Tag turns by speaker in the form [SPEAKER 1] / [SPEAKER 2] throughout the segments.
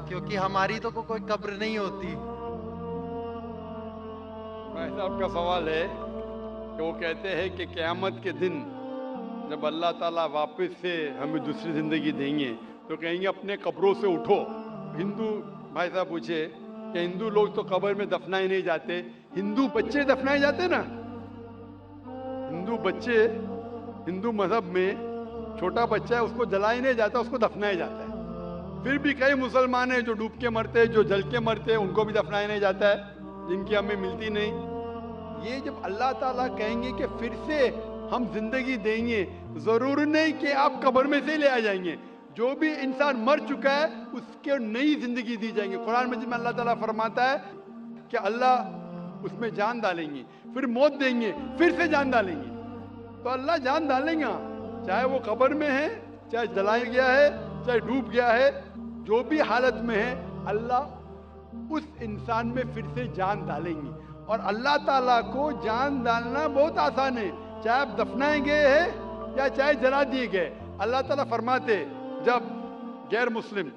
[SPEAKER 1] क्योंकि हमारी तो कोई कब्र नहीं होती।
[SPEAKER 2] भाई साहब का सवाल है कि वो कहते हैं कि क़यामत के दिन जब अल्लाह ताला वापस से हमें दूसरी ज़िंदगी देंगे तो कहेंगे अपने कब्रों से उठो। हिंदू भाई साहब पूछे कि हिंदू लोग तो कब्र में दफनाए नहीं जाते, हिंदू बच्चे दफनाए जाते ना। हिंदू बच्चे, हिंदू मजहब में छोटा बच्चा है उसको जलाया नहीं जाता, उसको दफनाया जाता है। फिर भी कई मुसलमान हैं जो डूब के मरते हैं, जो जल के मरते हैं, उनको भी दफनाया नहीं जाता है, जिनकी हमें मिलती नहीं। ये जब अल्लाह ताला कहेंगे कि फिर से हम जिंदगी देंगे, जरूर नहीं कि आप कब्र में से ले आ जाएंगे। जो भी इंसान मर चुका है उसके नई जिंदगी दी जाएंगे। कुरान मजीद में अल्लाह ताला फरमाता है कि अल्लाह उसमें जान डालेंगे, फिर मौत देंगे, फिर से जान डालेंगे। तो अल्लाह जान डालेंगे, चाहे वो कब्र में है, चाहे जलाया गया है, चाहे डूब गया है, जो भी हालत में है अल्लाह उस इंसान में फिर से जान डालेंगे। और अल्लाह ताला को जान डालना बहुत आसान है, चाहे आप दफनाए गए हैं या चाहे जला दिए गए। अल्लाह ताला फरमाते जब गैर मुस्लिम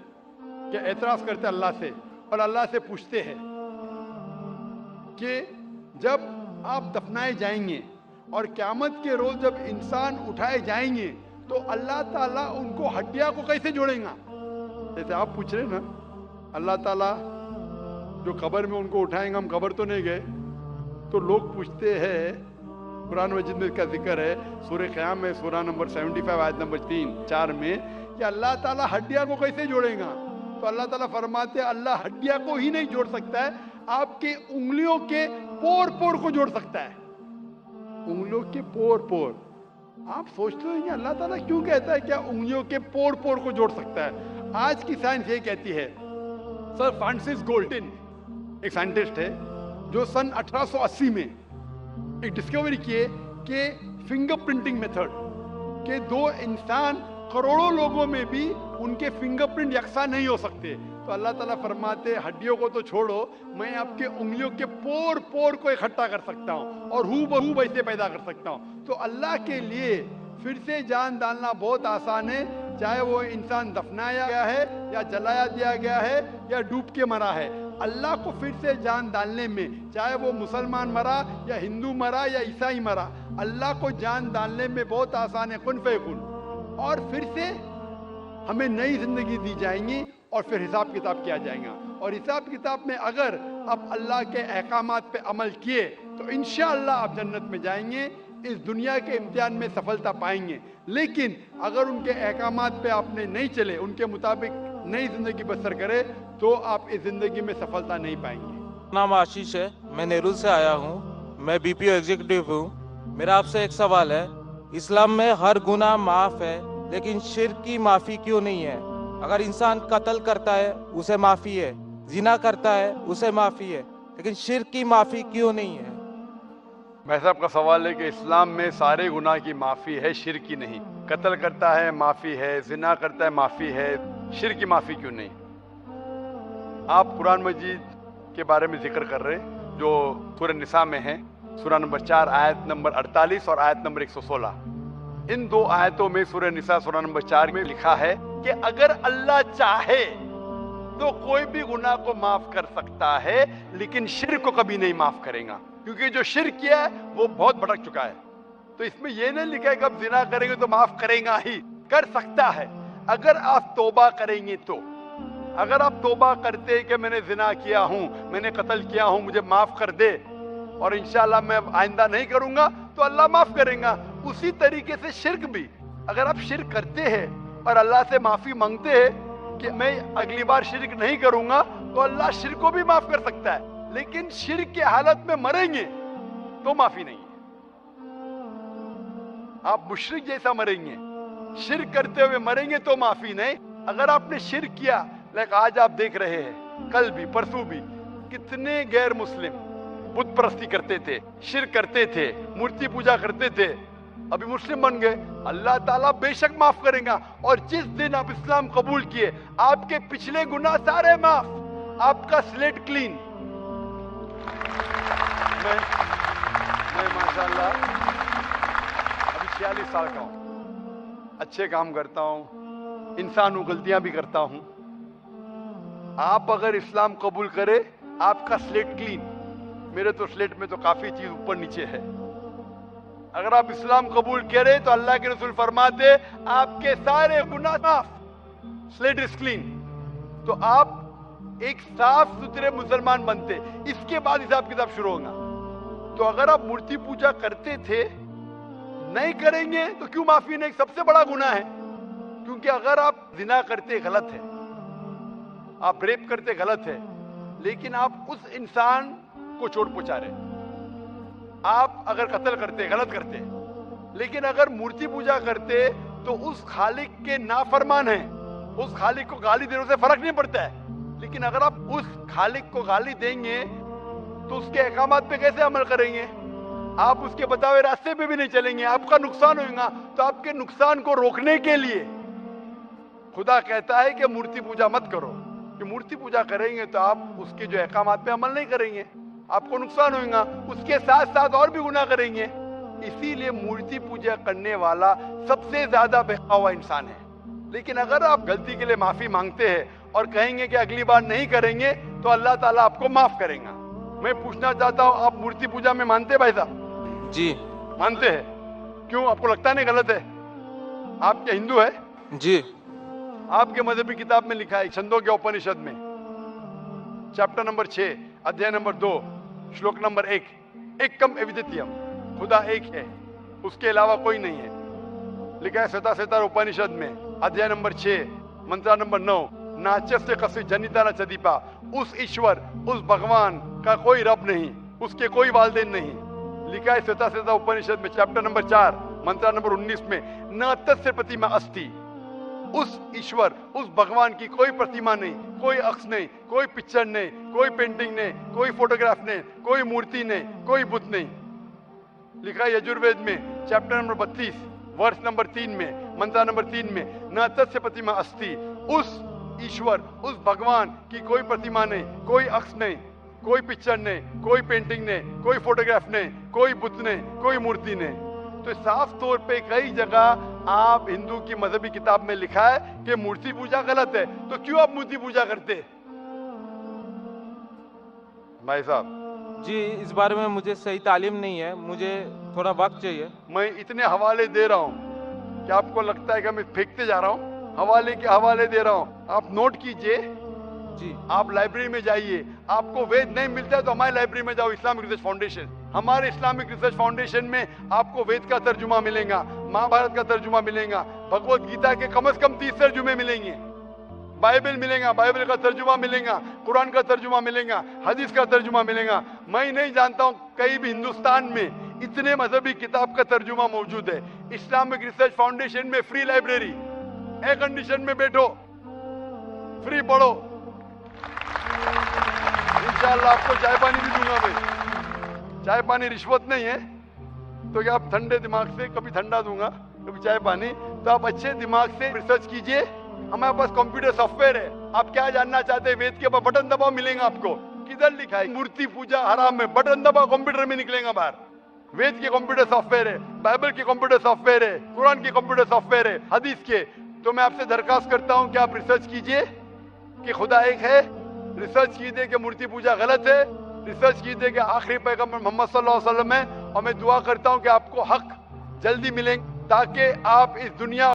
[SPEAKER 2] के एतराज करते अल्लाह से और अल्लाह से पूछते हैं कि जब आप दफनाए जाएंगे और क़यामत के रोज जब इंसान उठाए जाएंगे तो अल्लाह ताला उनको हड्डियां को कैसे जोड़ेगा। जैसे आप पूछ रहे ना, अल्लाह ताला जो कब्र में उनको उठाएंगे, हम कब्र तो नहीं गए, तो लोग पूछते हैं, कुरान मजीद में इसका जिक्र है, सूरह क़याम में सूरह नंबर 75 आयत नंबर 3-4 में, कि अल्लाह ताला हड्डियां को कैसे जोड़ेगा। तो अल्लाह ताला फरमाते हैं अल्लाह हड्डियां को ही नहीं जोड़ सकता है, आपके उंगलियों के पोर पोर को जोड़ सकता है। उंगलियों के पोर पोर, आप सोचते हैं कि अल्लाह ताला क्यों कहता है क्या उंगलियों के पोर पोर को जोड़ सकता है। आज की साइंस ये कहती है, सर फ्रांसिस गोल्टिन एक साइंटिस्ट है जो सन 1880 में एक डिस्कवरी किए कि फिंगर प्रिंटिंग मेथड के दो इंसान करोड़ों लोगों में भी उनके फिंगरप्रिंट यकसा नहीं हो सकते। तो अल्लाह ताला फरमाते हड्डियों को तो छोड़ो, मैं आपके उंगलियों के पोर पोर को इकट्ठा कर सकता हूँ और हू बहू वैसे पैदा कर सकता हूँ। तो अल्लाह के लिए फिर से जान डालना बहुत आसान है, चाहे वो इंसान दफनाया गया है या जलाया दिया गया है या डूब के मरा है। अल्लाह को फिर से जान डालने में, चाहे वो मुसलमान मरा या हिंदू मरा या ईसाई मरा, अल्लाह को जान डालने में बहुत आसान है, कुन फयकुन। और फिर से हमें नई जिंदगी दी जाएंगी और फिर हिसाब किताब किया जाएगा। और हिसाब किताब में अगर आप अल्लाह के अहकामात पे अमल किए तो इंशाअल्लाह आप जन्नत में जाएंगे, इस दुनिया के इम्तिहान में सफलता पाएंगे। लेकिन अगर उनके अहकामात पे आपने नहीं चले, उनके मुताबिक नई जिंदगी बसर करे, तो आप इस जिंदगी में सफलता नहीं पाएंगे।
[SPEAKER 3] नाम आशीष है, मैं नेहरू से आया हूँ, मैं बीपीओ एग्जीक्यूटिव हूँ। मेरा आपसे एक सवाल है, इस्लाम में हर गुनाह माफ है, लेकिन शिर्क की माफी क्यों नहीं है? अगर इंसान कत्ल करता है उसे माफी है, जिना करता है उसे माफी है, लेकिन शिर्क की माफी क्यों नहीं है?
[SPEAKER 2] भाई साहब का सवाल है कि इस्लाम में सारे गुनाह की माफी है, शिर्क की नहीं। कत्ल करता है माफी है, जिना करता है माफी है, शिर्क की माफी क्यों नहीं? आप कुरान मजीद के बारे में जिक्र कर रहे हैं जो सूरह निसा में है, सूरह नंबर 4 आयत नंबर 48 और आयत नंबर 116। इन दो आयतों में सूरह निसा सूरह नंबर 4 में लिखा है कि अगर अल्लाह चाहे तो कोई भी गुनाह को माफ कर सकता है, लेकिन शिर्क को कभी नहीं माफ करेगा, क्योंकि जो शिर्क किया है वो बहुत भटक चुका है। तो इसमें यह नहीं लिखा है कि अब जिना करेंगे तो माफ करेगा ही, कर सकता है अगर आप तौबा करेंगे तो। अगर आप तौबा करते कि मैंने जिना किया हूं, मैंने कत्ल किया हूं, मुझे माफ कर दे और इंशाअल्लाह मैं आइंदा नहीं करूंगा, तो अल्लाह माफ करेगा। उसी तरीके से शिर्क भी, अगर आप शिर्क करते हैं और अल्लाह से माफी मांगते हैं कि मैं अगली बार शिर्क नहीं करूंगा, तो अल्लाह शिर्क को भी माफ कर सकता है। लेकिन शिर्क की हालत में मरेंगे तो माफी नहीं है। आप मुशरिक जैसा मरेंगे, शिर्क करते हुए मरेंगे तो माफी नहीं। अगर आपने शिर्क किया, लाइक आज आप देख रहे हैं, कल भी परसों भी कितने गैर मुस्लिम बुत परस्ती करते थे, शिर्क करते थे, मूर्ति पूजा करते थे, अभी मुस्लिम बन गए, अल्लाह ताला बेशक माफ करेगा। और जिस दिन आप इस्लाम कबूल किए, आपके पिछले गुनाह सारे माफ, आपका स्लेट क्लीन। मैं माशाल्लाह अभी 46 साल का हूं, अच्छे काम करता हूं, इंसान हूं, गलतियां भी करता हूं, आप अगर इस्लाम कबूल करे, आपका स्लेट क्लीन। मेरे तो स्लेट में तो काफी चीज ऊपर नीचे है। अगर आप इस्लाम कबूल करें तो अल्लाह के रसूल फरमाते आपके सारे गुनाह माफ, स्लेट इज क्लीन। तो आप एक साफ सुथरे मुसलमान बनते, इसके बाद हिसाब किताब शुरू होगा। तो अगर आप मूर्ति पूजा करते थे, नहीं करेंगे तो क्यों माफी नहीं? सबसे बड़ा गुनाह है। क्योंकि अगर आप जिना करते गलत है, आप रेप करते गलत है, लेकिन आप उस इंसान को चोट पहुंचा रहे। आप अगर कत्ल करते गलत करते, लेकिन अगर मूर्ति पूजा करते तो उस खालिक के नाफरमान है। उस खालिक को गाली देने से फर्क नहीं पड़ता है। लेकिन अगर आप उस खालिक को गाली देंगे तो उसके अहकामात पे कैसे अमल करेंगे? आप उसके बताए रास्ते पे भी नहीं चलेंगे, आपका नुकसान होगा। तो आपके नुकसान को रोकने के लिए खुदा कहता है कि मूर्ति पूजा मत करो। कि मूर्ति पूजा करेंगे तो आप उसके जो अहकामात पे अमल नहीं करेंगे, आपको नुकसान होगा। उसके साथ साथ और भी गुनाह करेंगे। इसीलिए मूर्ति पूजा करने वाला सबसे ज्यादा बहका हुआ इंसान है। लेकिन अगर आप गलती के लिए माफी मांगते हैं और कहेंगे कि अगली बार नहीं करेंगे, तो अल्लाह ताला आपको माफ करेगा। मैं पूछना चाहता हूँ, आप मूर्ति पूजा में मानते हैं भाई साहब?
[SPEAKER 3] जी
[SPEAKER 2] मानते हैं। क्यों, आपको लगता नहीं गलत है? आप क्या हिंदू है?
[SPEAKER 3] जी।
[SPEAKER 2] आपके मजहबी किताब में लिखा है, छंदों के उपनिषद में, चैप्टर नंबर 6, अध्याय नंबर 2, श्लोक नंबर 1, एकम अद्वितीयम, खुदा एक है, उसके अलावा कोई नहीं है। लिखा है श्वेता उपनिषद में, अध्याय नंबर 6, मंत्र नंबर 9, नाचस्य कस्य जनिता न चदीपा। उस ईश्वर, उस भगवान का कोई रब नहीं, उसके कोई वालदेन नहीं। लिखा है श्वेता उपनिषद में, चैप्टर नंबर 4, मंत्र नंबर 19 में, न तस्य प्रतिमा अस्ति। उस ईश्वर, उस भगवान की कोई प्रतिमा नहीं, कोई अक्ष नहीं, कोई पिक्चर नहीं, कोई पेंटिंग नहीं, कोई फोटोग्राफ नहीं, कोई मूर्ति नहीं, कोई बुत नहीं। लिखा है यजुर्वेद में, चैप्टर नंबर 32, वर्ष नंबर 3 में, मंत्र नंबर 3 में, न तस्य प्रतिमा अस्ति। उस ईश्वर, उस भगवान की कोई प्रतिमा नहीं, कोई अक्ष नहीं, कोई पिक्चर नहीं, कोई पेंटिंग नहीं, कोई फोटोग्राफ नहीं, कोई बुत नहीं, कोई मूर्ति नहीं। तो साफ तौर पे कई जगह आप हिंदू की मजहबी किताब में लिखा है कि मूर्ति पूजा गलत है। तो क्यों आप मूर्ति पूजा करते? भाई साहब
[SPEAKER 3] जी, इस बारे में मुझे सही तालीम नहीं है, मुझे थोड़ा वक्त चाहिए।
[SPEAKER 2] मैं इतने हवाले दे रहा हूँ कि आपको लगता है कि मैं फेंकते जा रहा हूँ। हवाले के हवाले दे रहा हूँ, आप नोट कीजिए।
[SPEAKER 3] जी।
[SPEAKER 2] आप लाइब्रेरी में जाइए, आपको वेद नहीं मिलता है तो हमारी लाइब्रेरी में जाओ, इस्लामिक रिसर्च फाउंडेशन। हमारे इस्लामिक रिसर्च फाउंडेशन में आपको वेद का तर्जुमा मिलेगा, महाभारत का तर्जुमा मिलेगा, भगवत गीता के कम से कम 30 तर्जुमे मिलेंगे, बाइबल मिलेगा, बाइबल का तर्जुमा मिलेगा, कुरान का तर्जुमा मिलेगा, हदीस का तर्जुमा मिलेगा। मैं नहीं जानता हूँ कहीं भी हिंदुस्तान में इतने मजहबी किताब का तर्जुमा मौजूद है। इस्लामिक रिसर्च फाउंडेशन में फ्री लाइब्रेरी, एयर कंडीशन में बैठो, फ्री पढ़ो। इंशाअल्लाह आपको चाय पानी भी दूंगा मैं। चाय पानी रिश्वत नहीं है, तो क्या आप ठंडे दिमाग से, कभी ठंडा दूंगा कभी चाय पानी, तो आप अच्छे दिमाग से रिसर्च कीजिए। हमारे पास कंप्यूटर सॉफ्टवेयर है, आप क्या जानना चाहते हैं वेद के ऊपर बटन दबाओ, मिलेगा आपको। किधर लिखा है मूर्ति पूजा हराम है? बटन दबाओ, कंप्यूटर में निकलेगा बाहर। वेद के कंप्यूटर सॉफ्टवेयर है, बाइबल के कंप्यूटर सॉफ्टवेयर है, कुरान के कंप्यूटर सॉफ्टवेयर है, हदीस के। तो मैं आपसे दरखास्त करता हूं कि आप रिसर्च कीजिए कि खुदा एक है, रिसर्च कीजिए कि मूर्ति पूजा गलत है, रिसर्च कीजिए कि आखिरी पैगंबर मोहम्मद सल्लल्लाहु अलैहि वसल्लम है। और मैं दुआ करता हूं कि आपको हक जल्दी मिले ताकि आप इस दुनिया